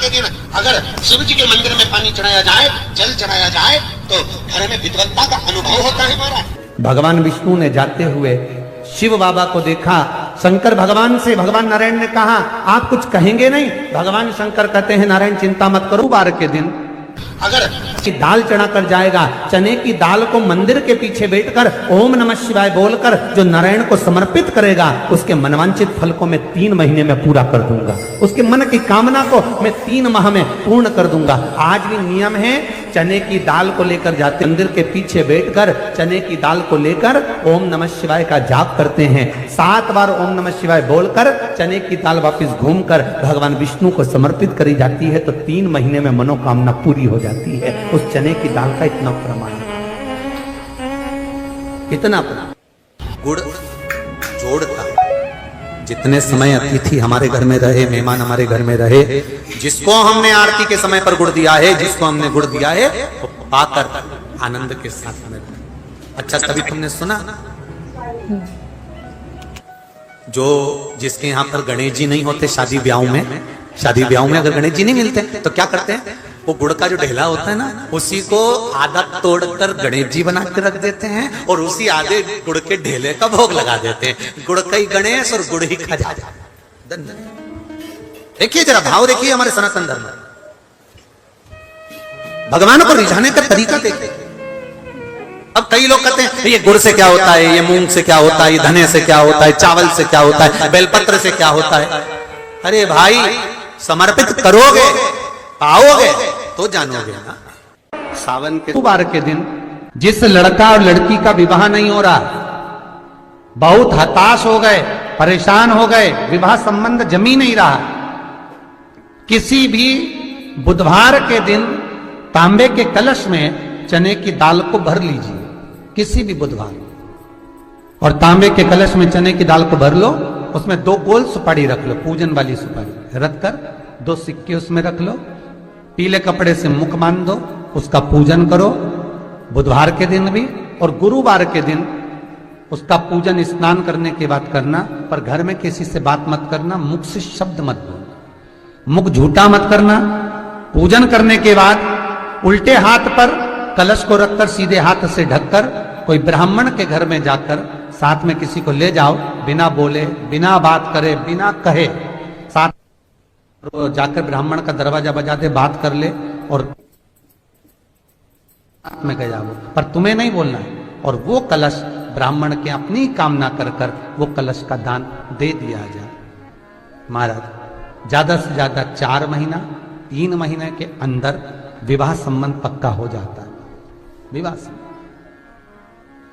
के दिन अगर शिव जी के मंदिर में पानी चढ़ाया जाए, जल चढ़ाया जाए, तो घर में विद्वत्ता का अनुभव होता है महाराज। भगवान विष्णु ने जाते हुए शिव बाबा को देखा। शंकर भगवान से, भगवान नारायण ने कहा आप कुछ कहेंगे नहीं? भगवान शंकर कहते हैं नारायण चिंता मत करो, बार के दिन अगर दाल चढ़ा कर जाएगा, चने की दाल को मंदिर के पीछे बैठकर ओम नमः शिवाय बोलकर जो नारायण को समर्पित करेगा, उसके मनवांचित फल को मैं 3 महीने में पूरा कर दूंगा, उसके मन की कामना को मैं 3 माह में पूर्ण कर दूंगा। आज भी नियम है, चने की दाल को लेकर जाते मंदिर के पीछे बैठकर चने की दाल को लेकर ओम नमः शिवाय का जाप करते हैं। 7 बार ओम नमः शिवाय बोलकर चने की दाल वापस घूमकर भगवान विष्णु को समर्पित करी जाती है, तो 3 महीने में मनोकामना पूरी हो जाती है। उस चने की दाल का इतना प्रमाण है, इतना प्रमाण। गुड़ जोड़ता है। जितने समय अतिथि हमारे घर में रहे, मेहमान हमारे घर में रहे, जिसको हमने आरती के समय पर गुड़ दिया है, जिसको हमने गुड़ दिया है, वो पाकर आनंद के साथ में। अच्छा, कभी तुमने सुना जो जिसके यहाँ पर गणेश जी नहीं होते, शादी ब्याह में अगर गणेश जी नहीं मिलते तो क्या करते हैं, वो गुड़ का जो ढेला होता है ना, उसी को आधा तोड़कर गणेश जी बना के रख देते हैं और उसी आधे गुड़ के ढेले का भोग लगा देते हैं। गुड़ का ही गणेश और गुड़ ही खजाना। देखिए जरा भाव देखिए हमारे सनातन धर्म में, भगवान को रिझाने का तरीका देखिए। अब कई लोग कहते हैं ये गुड़ से क्या होता है, ये मूंग से क्या होता है, ये धने से क्या होता है, चावल से क्या होता है, बेलपत्र से क्या होता है। अरे भाई, समर्पित करोगे, पाओगे तो जानोगे ना। सावन के बार के दिन जिस लड़का और लड़की का विवाह नहीं हो रहा, बहुत हताश हो गए, परेशान हो गए, विवाह संबंध जमी नहीं रहा, किसी भी बुधवार के दिन तांबे के कलश में चने की दाल को भर लीजिए, किसी भी बुधवार, और तांबे के कलश में चने की दाल को भर लो, उसमें 2 गोल सुपारी रख लो, पूजन वाली सुपारी रख कर 2 सिक्के उसमें रख लो, पीले कपड़े से मुख बांध दो, उसका पूजन करो बुधवार के दिन भी, और गुरुवार के दिन उसका पूजन स्नान करने के बाद करना। पर घर में किसी से बात मत करना, मुख से शब्द मत बोलना, मुख झूठा मत करना। पूजन करने के बाद उल्टे हाथ पर कलश को रखकर सीधे हाथ से ढककर कोई ब्राह्मण के घर में जाकर साथ में किसी को ले जाओ, बिना बोले, बिना बात करे, बिना कहे, साथ जाकर ब्राह्मण का दरवाजा बजा दे, बात कर ले और में गया वो, पर तुम्हें नहीं बोलना है। और वो कलश ब्राह्मण के अपनी कामना कर कर वो कलश का दान दे दिया जाए। महाराज, ज्यादा से ज्यादा 4 महीना 3 महीने के अंदर विवाह संबंध पक्का हो जाता है। विवाह संबंध,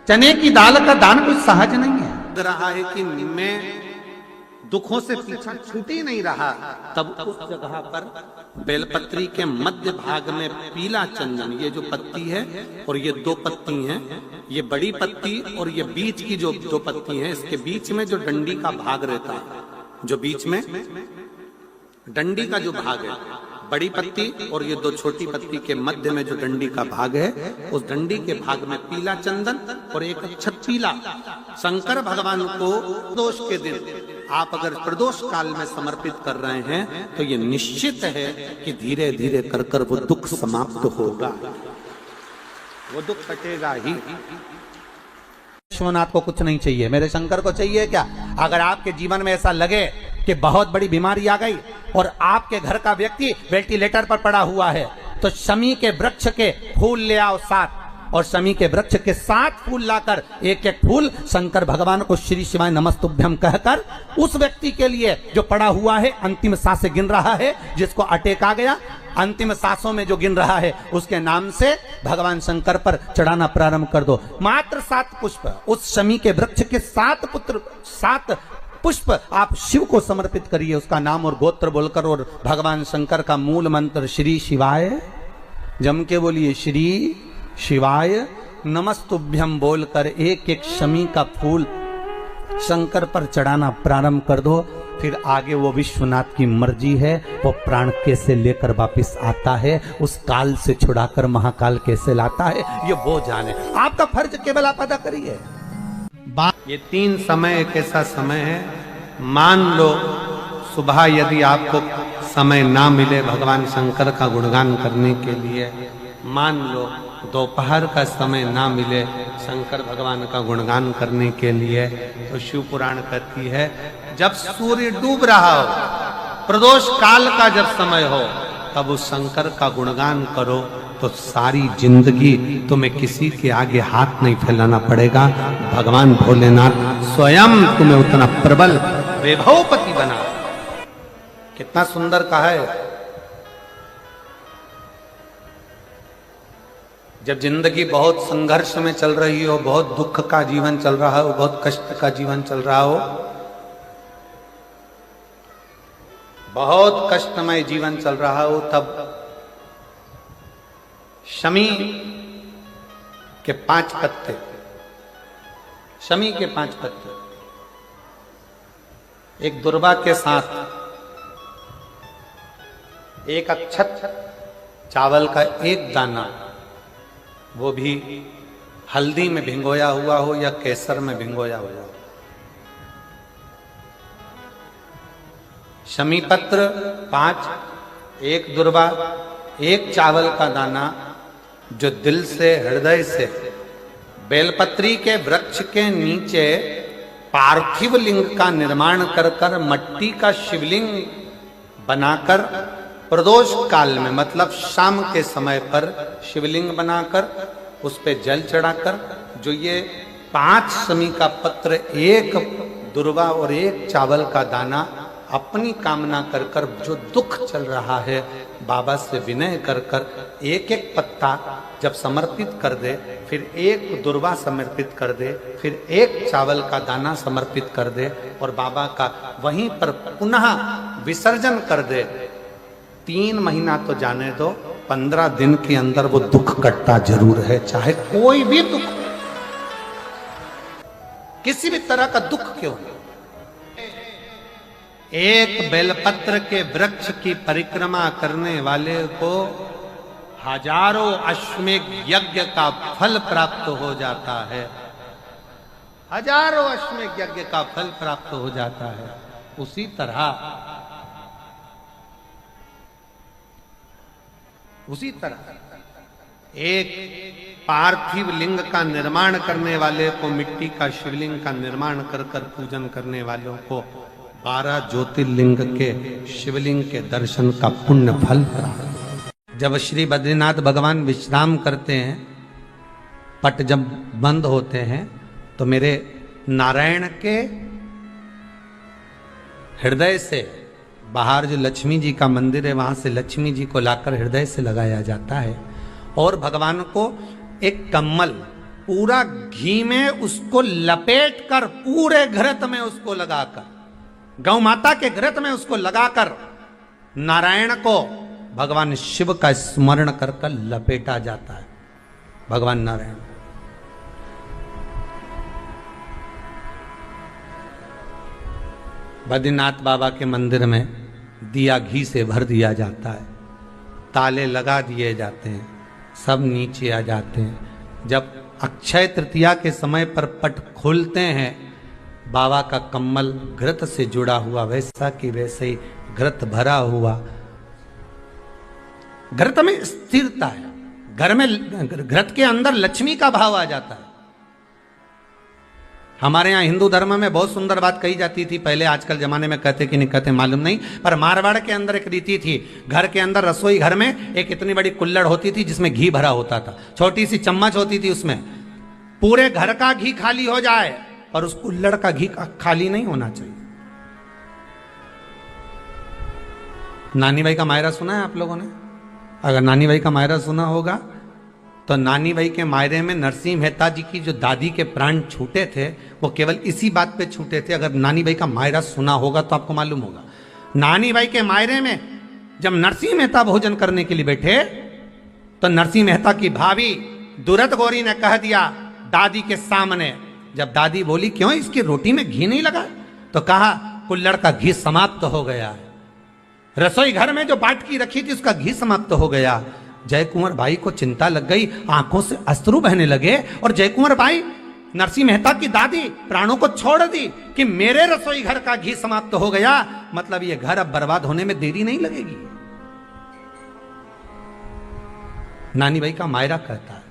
चने की दाल का दान कुछ सहज नहीं है। लग रहा है कि मैं दुखों से पीछा छूट ही नहीं रहा, तब उस जगह पर बेलपत्री के मध्य भाग में पीला चंदन, ये जो पत्ती है और ये 2 पत्ती हैं, ये बड़ी पत्ती और ये बीच की जो 2 पत्ती हैं, इसके बीच में जो डंडी का भाग रहता है, जो बीच में डंडी का जो भाग है, बड़ी पत्ती और ये 2 छोटी पत्ती के मध्य में जो डंडी का भाग है, उस डंडी के भाग में पीला चंदन और एक अक्षत पीला। शंकर भगवान को प्रदोष के दिन आप अगर प्रदोष काल में समर्पित कर रहे हैं, तो ये निश्चित है कि धीरे धीरे कर कर वो दुख समाप्त होगा, वो दुख कटेगा ही। विश्वनाथ को कुछ नहीं चाहिए, मेरे शंकर को चाहिए क्या? अगर आपके जीवन में ऐसा लगे कि बहुत बड़ी बीमारी आ गई और आपके घर का व्यक्ति वेंटिलेटर पर पड़ा हुआ है, तो शमी के वृक्ष के फूल ले आओ 7, और शमी के वृक्ष के 7 फूल लाकर एक एक फूल शंकर भगवान को श्री शिवाय नमस्तुभ्यम कहकर उस व्यक्ति के लिए जो पड़ा हुआ है, अंतिम सांसें गिन रहा है, जिसको अटैक आ गया, अंतिम सांसों में जो गिन रहा है, उसके नाम से भगवान शंकर पर चढ़ाना प्रारंभ कर दो। मात्र 7 पुष्प, उस शमी के वृक्ष के 7 पुष्प आप शिव को समर्पित करिए, उसका नाम और गोत्र बोलकर, और भगवान शंकर का मूल मंत्र श्री शिवाय, जम के बोलिए श्री शिवाय नमस्तुभ्यम बोलकर एक एक शमी का फूल शंकर पर चढ़ाना प्रारंभ कर दो। फिर आगे वो विश्वनाथ की मर्जी है, वो प्राण कैसे लेकर वापिस आता है, उस काल से छुड़ाकर महाकाल कैसे लाता है, ये वो जाने। आपका फर्ज केवल आप अदा करिए। ये 3 समय एक ऐसा समय है, मान लो सुबह यदि आपको समय ना मिले भगवान शंकर का गुणगान करने के लिए, मान लो दोपहर का समय ना मिले शंकर भगवान का गुणगान करने के लिए, तो शिव पुराण कहती है जब सूर्य डूब रहा हो, प्रदोष काल का जब समय हो, तब उस शंकर का गुणगान करो तो सारी जिंदगी तुम्हें किसी के आगे हाथ नहीं फैलाना पड़ेगा। भगवान भोलेनाथ स्वयं तुम्हें उतना प्रबल वैभवपति बना। कितना सुंदर कहा है। जब जिंदगी बहुत संघर्ष में चल रही हो, बहुत दुख का जीवन चल रहा हो, बहुत कष्ट का जीवन चल रहा हो, बहुत कष्टमय जीवन चल रहा हो, तब शमी के 5 पत्ते, शमी के 5 पत्ते, एक दुर्वा के साथ एक अक्षत चावल का एक दाना, वो भी हल्दी में भिंगोया हुआ हो या केसर में भिंगोया हुआ हो, शमी पत्र 5, एक दुर्वा, एक चावल का दाना, जो दिल से हृदय से बेलपत्री के वृक्ष के नीचे पार्थिव लिंग का निर्माण कर कर मट्टी का शिवलिंग बनाकर प्रदोष काल में, मतलब शाम के समय पर शिवलिंग बनाकर उस पे जल चढ़ाकर, जो ये 5 शमी का पत्र, एक दुर्वा और एक चावल का दाना, अपनी कामना कर कर, जो दुख चल रहा है बाबा से विनय कर कर एक एक पत्ता जब समर्पित कर दे, फिर एक दुर्वा समर्पित कर दे, फिर एक चावल का दाना समर्पित कर दे और बाबा का वहीं पर पुनः विसर्जन कर दे, 3 महीना तो जाने दो, 15 दिन के अंदर वो दुख कटता जरूर है, चाहे कोई भी दुख, किसी भी तरह का दुख क्यों हो। एक बेलपत्र के वृक्ष की परिक्रमा करने वाले को हजारों अश्वमेध यज्ञ का फल प्राप्त हो जाता है, हजारों अश्वमेध यज्ञ का फल प्राप्त हो जाता है। उसी तरह एक पार्थिव लिंग का निर्माण करने वाले को, मिट्टी का शिवलिंग का निर्माण कर कर पूजन करने वालों को 12 ज्योतिर्लिंग के शिवलिंग के दर्शन का पुण्य फल प्राप्त। जब श्री बद्रीनाथ भगवान विश्राम करते हैं, पट जब बंद होते हैं, तो मेरे नारायण के हृदय से बाहर जो लक्ष्मी जी का मंदिर है, वहां से लक्ष्मी जी को लाकर हृदय से लगाया जाता है और भगवान को एक कम्मल पूरा घी में उसको लपेट कर, पूरे घृत में उसको लगाकर, गौ माता के घृत में उसको लगाकर नारायण को भगवान शिव का स्मरण कर कर लपेटा जाता है। भगवान नारायण बद्रीनाथ बाबा के मंदिर में दिया घी से भर दिया जाता है, ताले लगा दिए जाते हैं, सब नीचे आ जाते हैं। जब अक्षय तृतीया के समय पर पट खोलते हैं, बाबा का कम्मल घृत से जुड़ा हुआ वैसा कि वैसे ही घृत भरा हुआ, घृत में स्थिरता है, घर में घृत के अंदर लक्ष्मी का भाव आ जाता है। हमारे यहाँ हिंदू धर्म में बहुत सुंदर बात कही जाती थी पहले, आजकल जमाने में कहते कि नहीं कहते मालूम नहीं, पर मारवाड़ के अंदर एक रीति थी, घर के अंदर रसोई घर में एक इतनी बड़ी कुल्हड़ होती थी जिसमें घी भरा होता था, छोटी सी चम्मच होती थी, उसमें पूरे घर का घी खाली हो जाए और उस कुल्हड़ का घी खाली नहीं होना चाहिए। नानी भाई का मायरा सुना है आप लोगों ने? अगर नानी भाई का मायरा सुना होगा तो नानी भाई के मायरे में नरसिंह मेहता जी की जो दादी के प्राण छूटे थे, वो केवल इसी बात पे छूटे थे। अगर नानी भाई का मायरा सुना होगा तो आपको मालूम होगा, नानी भाई के मायरे में जब नरसिंह मेहता भोजन करने के लिए बैठे तो नरसिंह मेहता की भाभी दुरत गौरी ने कह दिया दादी के सामने, जब दादी बोली क्यों इसकी रोटी में घी नहीं लगा, तो कहा कुल्हड़ का घी समाप्त हो गया है, रसोई घर में जो बाटकी रखी थी उसका घी समाप्त हो गया। जय कुंवर भाई को चिंता लग गई, आंखों से अश्रु बहने लगे और जय कुंवर भाई नरसिंह मेहता की दादी प्राणों को छोड़ दी कि मेरे रसोई घर का घी समाप्त हो गया, मतलब ये घर अब बर्बाद होने में देरी नहीं लगेगी। नानी भाई का मायरा कहता है,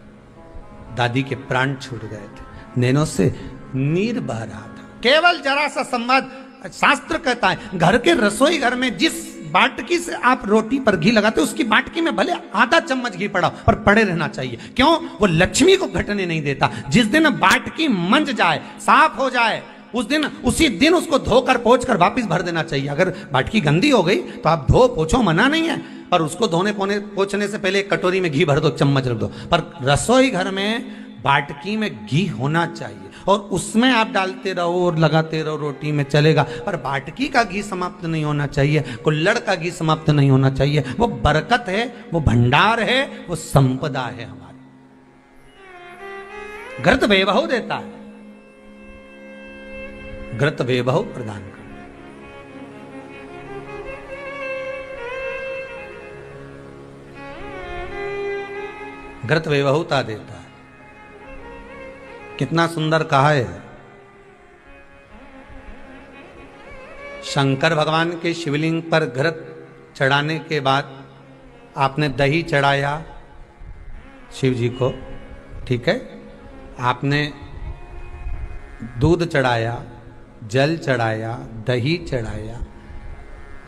दादी के प्राण छूट गए थे, नैनों से नीर बह रहा था, केवल जरा सा संवाद। शास्त्र कहता है घर के रसोई घर में जिस बाटकी से आप रोटी पर घी लगाते हो उसकी बाटकी में भले आधा चम्मच घी पड़ा पर पड़े रहना चाहिए। क्यों? वो लक्ष्मी को घटने नहीं देता। जिस दिन बाटकी मंज जाए, साफ हो जाए, उसी दिन उसको धोकर पोंछ कर वापस भर देना चाहिए। अगर बाटकी गंदी हो गई तो आप धो पोछो, मना नहीं है, पर उसको धोने पोछने से पहले एक कटोरी में घी भर दो, चम्मच रख दो। पर रसोई घर में बाटकी में घी होना चाहिए और उसमें आप डालते रहो और लगाते रहो, रोटी में चलेगा, पर बाटकी का घी समाप्त नहीं होना चाहिए, कुल्हड़ का घी समाप्त नहीं होना चाहिए। वो बरकत है, वो भंडार है, वो संपदा है हमारी। घृत वैभव देता है, घृत वैभव प्रदान कर। घृत वैभवता देता है। कितना सुंदर कहा है। शंकर भगवान के शिवलिंग पर घृत चढ़ाने के बाद आपने दही चढ़ाया शिव जी को, ठीक है, आपने दूध चढ़ाया, जल चढ़ाया, दही चढ़ाया,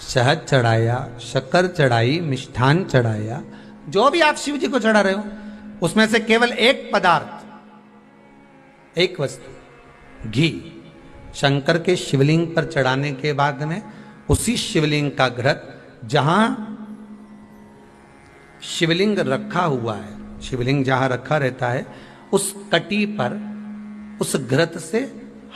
शहद चढ़ाया, शक्कर चढ़ाई, मिष्ठान चढ़ाया, जो भी आप शिव जी को चढ़ा रहे हो उसमें से केवल एक पदार्थ, एक वस्तु, घी, शंकर के शिवलिंग पर चढ़ाने के बाद में उसी शिवलिंग का घृत, जहां शिवलिंग रखा हुआ है, शिवलिंग जहां रखा रहता है उस कटी पर उस घृत से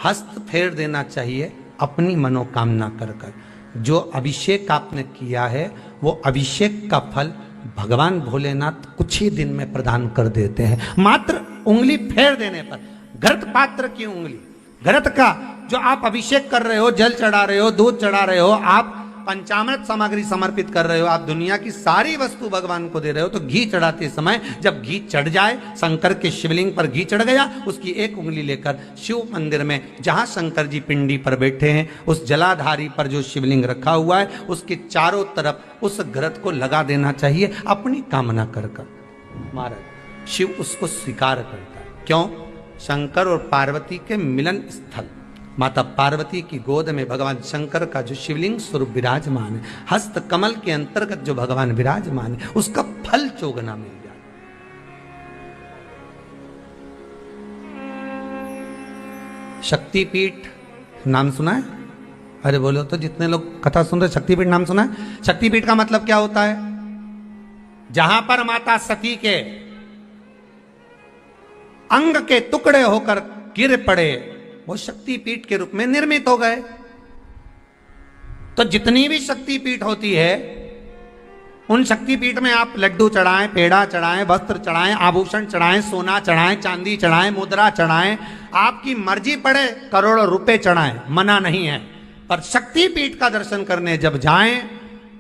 हस्त फेर देना चाहिए अपनी मनोकामना कर कर। जो अभिषेक आपने किया है वो अभिषेक का फल भगवान भोलेनाथ कुछ ही दिन में प्रदान कर देते हैं। मात्र उंगली फेर देने पर, घृत पात्र की उंगली, घृत का जो आप अभिषेक कर रहे हो, जल चढ़ा रहे हो, दूध चढ़ा रहे हो, आप पंचामृत सामग्री समर्पित कर रहे हो, आप दुनिया की सारी वस्तु भगवान को दे रहे हो, तो घी चढ़ाते समय जब घी चढ़ जाए, शंकर के शिवलिंग पर घी चढ़ गया, उसकी एक उंगली लेकर शिव मंदिर में जहां शंकर जी पिंडी पर बैठे हैं उस जलाधारी पर जो शिवलिंग रखा हुआ है उसके चारों तरफ उस घृत को लगा देना चाहिए अपनी कामना कर कर। महाराज शिव उसको स्वीकार करता है। क्यों? शंकर और पार्वती के मिलन स्थल, माता पार्वती की गोद में भगवान शंकर का जो शिवलिंग स्वरूप विराजमान है, हस्त कमल के अंतर्गत जो भगवान विराजमान है, उसका फल चौगुना मिल जाए। शक्तिपीठ नाम सुना है? अरे बोलो तो, जितने लोग कथा सुन रहे, शक्तिपीठ नाम सुना है? शक्तिपीठ का मतलब क्या होता है? जहां पर माता सती के अंग के टुकड़े होकर गिर पड़े वो शक्तिपीठ के रूप में निर्मित हो गए। तो जितनी भी शक्तिपीठ होती है उन शक्तिपीठ में आप लड्डू चढ़ाएं, पेड़ा चढ़ाएं, वस्त्र चढ़ाएं, आभूषण चढ़ाएं, सोना चढ़ाएं, चांदी चढ़ाएं, मुद्रा चढ़ाएं, आपकी मर्जी पड़े करोड़ों रुपए चढ़ाएं, मना नहीं है। पर शक्तिपीठ का दर्शन करने जब जाएं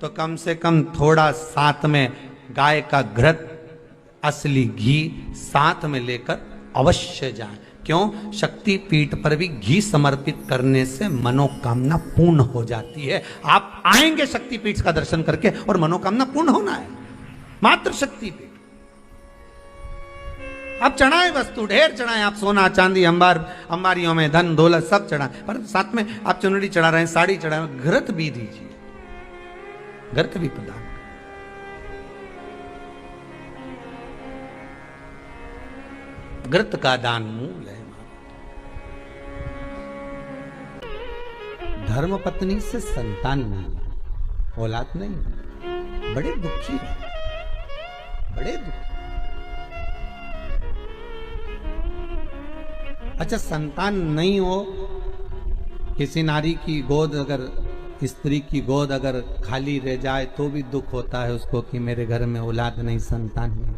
तो कम से कम थोड़ा साथ में गाय का घृत, असली घी साथ में लेकर अवश्य जाएं। क्यों? शक्तिपीठ पर भी घी समर्पित करने से मनोकामना पूर्ण हो जाती है। आप आएंगे शक्तिपीठ का दर्शन करके और मनोकामना पूर्ण होना है। मात्र शक्तिपीठ। आप चढ़ाएं वस्तु, ढेर चढ़ाएं, आप सोना चांदी अंबारियों में धन दौलत सब चढ़ाएं, पर साथ में आप चुनरी चढ़ा रहे हैं, साड़ी चढ़ा रहे हैं, घृत भी दीजिए, घृत भी प्रदान। घृत का दान मूल है। धर्म पत्नी से संतान नहीं, औलाद नहीं, बड़े दुखी है, बड़े दुखी। अच्छा, संतान नहीं हो, किसी नारी की गोद, अगर स्त्री की गोद अगर खाली रह जाए तो भी दुख होता है उसको कि मेरे घर में औलाद नहीं, संतान नहीं।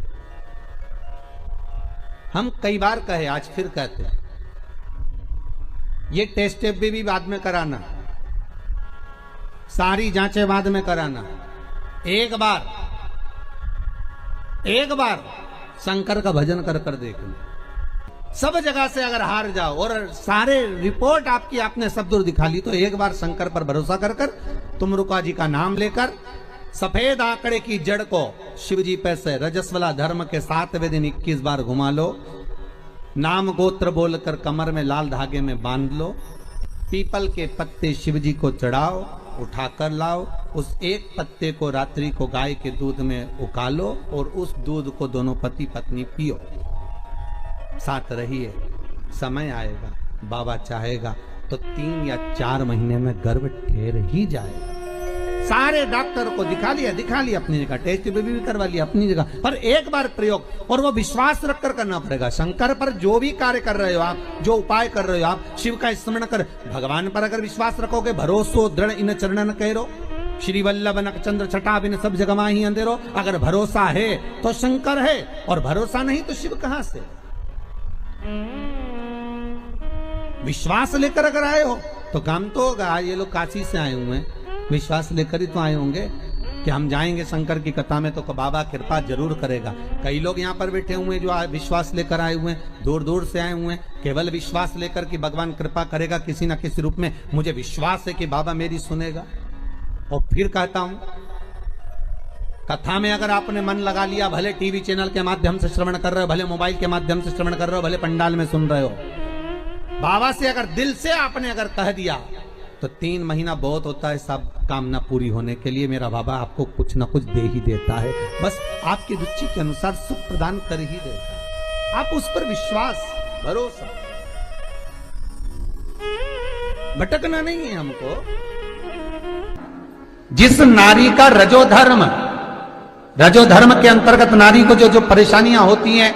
हम कई बार कहे, आज फिर कहते हैं, ये टेस्ट भी बाद में कराना, सारी जांचें बाद में कराना। एक बार शंकर का भजन कर कर देखना, सब जगह से अगर हार जाओ और सारे रिपोर्ट आपकी आपने सब दूर दिखा ली, तो एक बार शंकर पर भरोसा कर कर तुमरुका जी का नाम लेकर सफेद आंकड़े की जड़ को शिव जी पे से रजस्वला धर्म के 7वें दिन 21 बार घुमा लो, नाम गोत्र बोलकर कमर में लाल धागे में बांध लो, पीपल के पत्ते शिव जी को चढ़ाओ, उठाकर लाओ, उस एक पत्ते को रात्रि को गाय के दूध में उकालो और उस दूध को दोनों पति पत्नी पियो, साथ रहिए। समय आएगा, बाबा चाहेगा तो 3 या 4 महीने में गर्भ ठहर ही जाएगा। सारे डॉक्टर को दिखा लिया अपनी जगह, टेस्ट भी करवा लिया अपनी जगह, पर एक बार प्रयोग, और वो विश्वास रखकर करना पड़ेगा। शंकर पर जो भी कार्य कर रहे हो आप, जो उपाय कर रहे हो आप, शिव का स्मरण कर, भगवान पर अगर विश्वास रखोगे, भरोसो दृढ़ इन चरणन कहो, श्री वल्लभ नक चंद्र छटा बिन सब जगमा ही अंधेरो। अगर भरोसा है तो शंकर है, और भरोसा नहीं तो शिव कहां से। विश्वास लेकर अगर आए हो तो काम तो होगा। ये लोग काशी से आए हुए हैं, विश्वास लेकर ही तो आए होंगे कि हम जाएंगे शंकर की कथा में तो बाबा कृपा जरूर करेगा। कई लोग यहाँ पर बैठे हुए हैं जो विश्वास लेकर आए हुए हैं, दूर दूर से आए हुए हैं, केवल विश्वास लेकर कि भगवान कृपा करेगा किसी न किसी रूप में, मुझे विश्वास है कि बाबा मेरी सुनेगा। और फिर कहता हूं, कथा में अगर आपने मन लगा लिया, भले टीवी चैनल के माध्यम से श्रवण कर रहे हो, भले मोबाइल के माध्यम से श्रवण कर रहे हो, भले पंडाल में सुन रहे हो, बाबा से अगर दिल से आपने अगर कह दिया तो 3 महीना बहुत होता है सब कामना पूरी होने के लिए। मेरा बाबा आपको कुछ ना कुछ दे ही देता है, बस आपकी रुचि के अनुसार सुख प्रदान कर ही देता है। आप उस पर विश्वास, भरोसा, भटकना नहीं है हमको। जिस नारी का रजोधर्म के अंतर्गत नारी को जो परेशानियां होती हैं,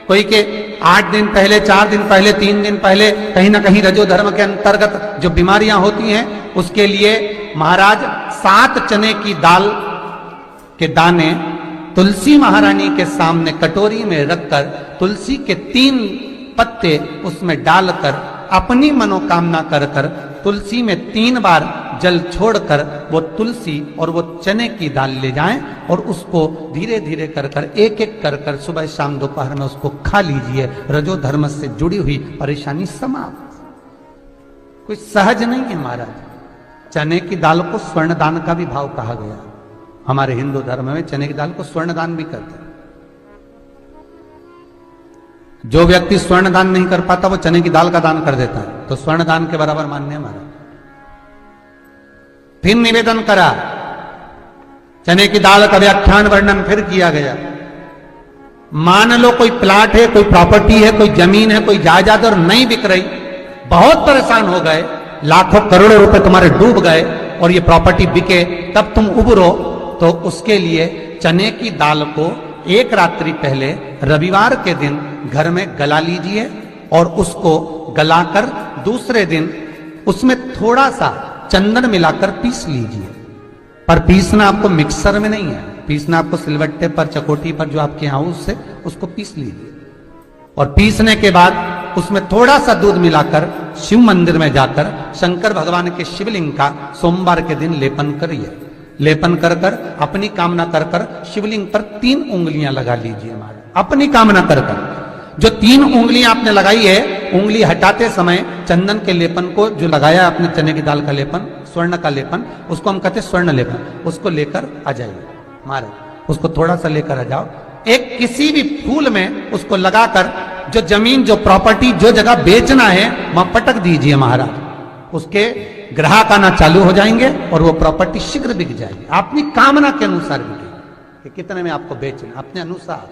कोई के 8 दिन पहले, 4 दिन पहले, 3 दिन पहले कहीं ना कहीं रजोधर्म के अंतर्गत जो बीमारियां होती हैं, उसके लिए महाराज 7 चने की दाल के दाने तुलसी महारानी के सामने कटोरी में रखकर तुलसी के 3 पत्ते उसमें डालकर अपनी मनोकामना कर कर तुलसी में 3 बार जल छोड़कर वो तुलसी और वो चने की दाल ले जाएं और उसको धीरे धीरे कर कर एक एक कर कर सुबह शाम दोपहर में उसको खा लीजिए। रजो धर्म से जुड़ी हुई परेशानी समाप्त। कोई सहज नहीं है महाराज। चने की दाल को स्वर्ण दान का भी भाव कहा गया। हमारे हिंदू धर्म में चने की दाल को स्वर्ण दान भी करते हैं। जो व्यक्ति स्वर्ण दान नहीं कर पाता वो चने की दाल का दान कर देता है, तो स्वर्ण दान के बराबर मान्य हमारा। फिर निवेदन करा, चने की दाल का व्याख्यान वर्णन फिर किया गया। मान लो कोई प्लाट है, कोई प्रॉपर्टी है, कोई जमीन है, कोई जायदाद और नहीं बिक रही, बहुत परेशान हो गए, लाखों करोड़ों रुपए तुम्हारे डूब गए और ये प्रॉपर्टी बिके तब तुम उबरो, तो उसके लिए चने की दाल को एक रात्रि पहले रविवार के दिन घर में गला लीजिए और उसको गलाकर दूसरे दिन उसमें थोड़ा सा चंदन मिलाकर पीस लीजिए। पर पीसना आपको मिक्सर में नहीं है, पीसना आपको सिलवट्टे पर, चकोटी पर जो आपके यहाँ उससे उसको पीस लीजिए। और पीसने के बाद उसमें थोड़ा सा दूध मिलाकर शिव मंदिर में जाकर शंकर भगवान के शिवलिंग का सोमवार के दिन लेपन करिए। लेपन कर कर अपनी कामना कर कर शिवलिंग पर 3 उंगलियां लगा लीजिए महाराज, अपनी कामना कर कर। जो 3 उंगलियां आपने लगाई है, उंगली हटाते समय चंदन के लेपन को जो लगाया आपने, चने की दाल का लेपन, स्वर्ण का लेपन, उसको हम कहते हैं स्वर्ण लेपन, उसको लेकर आ जाइए महाराज। उसको थोड़ा सा लेकर आ जाओ, एक किसी भी फूल में उसको लगाकर जो जमीन, जो प्रॉपर्टी, जो जगह बेचना है वहां पटक दीजिए महाराज। उसके ग्राहक आना चालू हो जाएंगे और वो प्रॉपर्टी शीघ्र बिक जाएगी। अपनी कामना के अनुसार बिकेगी कि कितने में आपको बेचना, अपने अनुसार।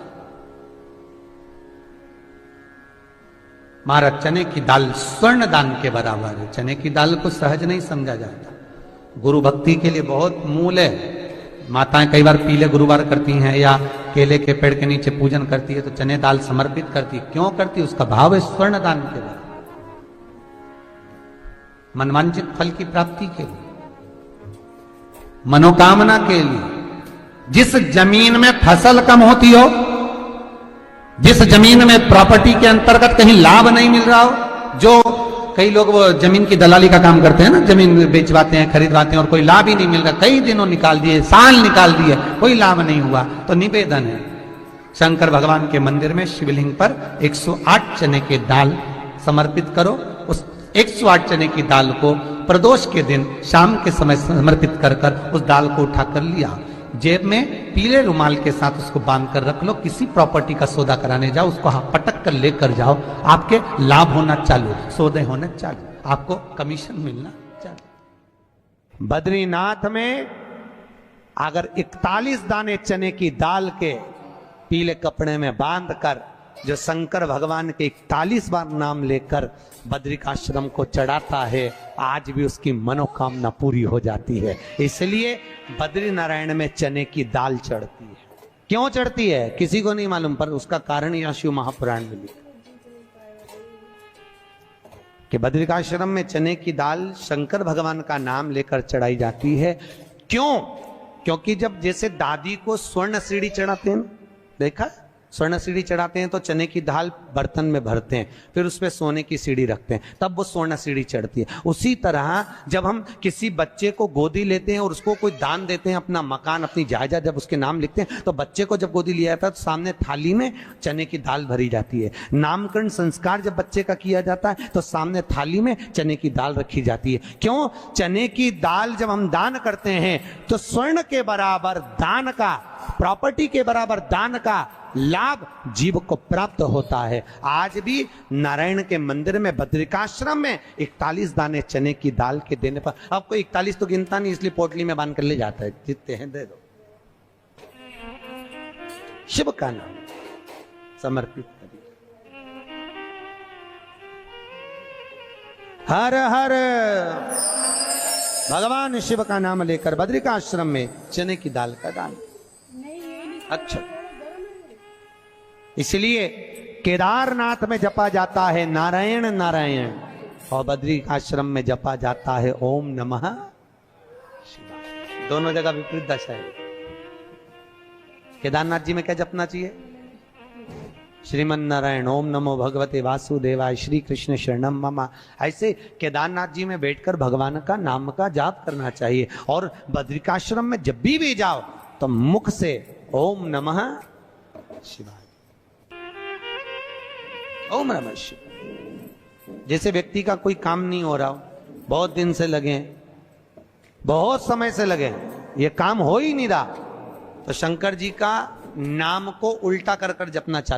महाराज चने की दाल स्वर्ण दान के बराबर है। चने की दाल को सहज नहीं समझा जाता, गुरु भक्ति के लिए बहुत मूल है। माताएं कई बार पीले गुरुवार करती हैं या केले के पेड़ के नीचे पूजन करती है तो चने दाल समर्पित करती है। क्यों करती है? उसका भाव है स्वर्ण दान के बराबर, मनवांचित फल की प्राप्ति के लिए, मनोकामना के लिए। जिस जमीन में फसल कम होती हो, जिस जमीन में प्रॉपर्टी के अंतर्गत कहीं लाभ नहीं मिल रहा हो, जो कई लोग वो जमीन की दलाली का काम करते हैं ना, जमीन बेचवाते हैं, खरीदवाते हैं और कोई लाभ ही नहीं मिल रहा, कई दिनों निकाल दिए, साल निकाल दिए, कोई लाभ नहीं हुआ, तो निवेदन है शंकर भगवान के मंदिर में शिवलिंग पर 108 चने के दाल समर्पित करो। उस 108 चने की दाल को प्रदोष के दिन शाम के समय समर्पित कर कर उस दाल को उठाकर लिया, जेब में पीले रुमाल के साथ उसको बांध कर रख लो। किसी प्रॉपर्टी का सौदा कराने जाओ, उसको पटक कर लेकर जाओ, आपके लाभ होना चालू, सौदे होने चालू, आपको कमीशन मिलना चालू। बद्रीनाथ में अगर 41 दाने चने की दाल के पीले कपड़े में बांध कर जो शंकर भगवान के 41 बार नाम लेकर बद्रिकाश्रम को चढ़ाता है, आज भी उसकी मनोकामना पूरी हो जाती है। इसलिए बद्री नारायण में चने की दाल चढ़ती है। क्यों चढ़ती है किसी को नहीं मालूम, पर उसका कारण यह शिव महापुराण में लिखा कि बद्रिकाश्रम में चने की दाल शंकर भगवान का नाम लेकर चढ़ाई जाती है। क्यों? क्योंकि जब जैसे दादी को स्वर्ण सीढ़ी चढ़ाते हैं, देखा स्वर्ण सीढ़ी चढ़ाते हैं तो चने की दाल बर्तन में भरते हैं, फिर उसमें सोने की सीढ़ी रखते हैं, तब वो स्वर्ण सीढ़ी चढ़ती है। उसी तरह जब हम किसी बच्चे को गोदी लेते हैं और उसको कोई दान देते हैं, अपना मकान अपनी जायदाद जब उसके नाम लिखते हैं, तो बच्चे को जब गोदी लिया जाता है तो सामने थाली में चने की दाल भरी जाती है। नामकरण संस्कार जब बच्चे का किया जाता है तो सामने थाली में चने की दाल रखी जाती है। क्यों? चने की दाल जब हम दान करते हैं तो स्वर्ण के बराबर दान का, प्रॉपर्टी के बराबर दान का लाभ जीव को प्राप्त होता है। आज भी नारायण के मंदिर में बद्रिकाश्रम में 41 दाने चने की दाल के देने पर, आपको 41 तो गिनता नहीं इसलिए पोटली में बांध कर ले जाता है, जितने हैं दे दो, शिव का नाम समर्पित करिए। हर हर भगवान शिव का नाम लेकर बद्रिकाश्रम में चने की दाल का दान। अच्छा, इसलिए केदारनाथ में जपा जाता है नारायण नारायण और बद्रिकाश्रम में जपा जाता है ओम नमः शिवाय। दोनों जगह विपरीत दशा है। केदारनाथ जी में क्या जपना चाहिए? श्रीमन नारायण ओम नमो भगवते वासुदेवाय श्री कृष्ण शरणम मम। ऐसे केदारनाथ जी में बैठकर भगवान का नाम का जाप करना चाहिए। और बद्रिकाश्रम में जब भी जाओ तो मुख से ओम नमः शिवाय, ओम नमः शिवाय। जैसे व्यक्ति का कोई काम नहीं हो रहा हो, बहुत दिन से लगे, बहुत समय से लगे, ये काम हो ही नहीं रहा, तो शंकर जी का नाम को उल्टा कर कर जपना चालू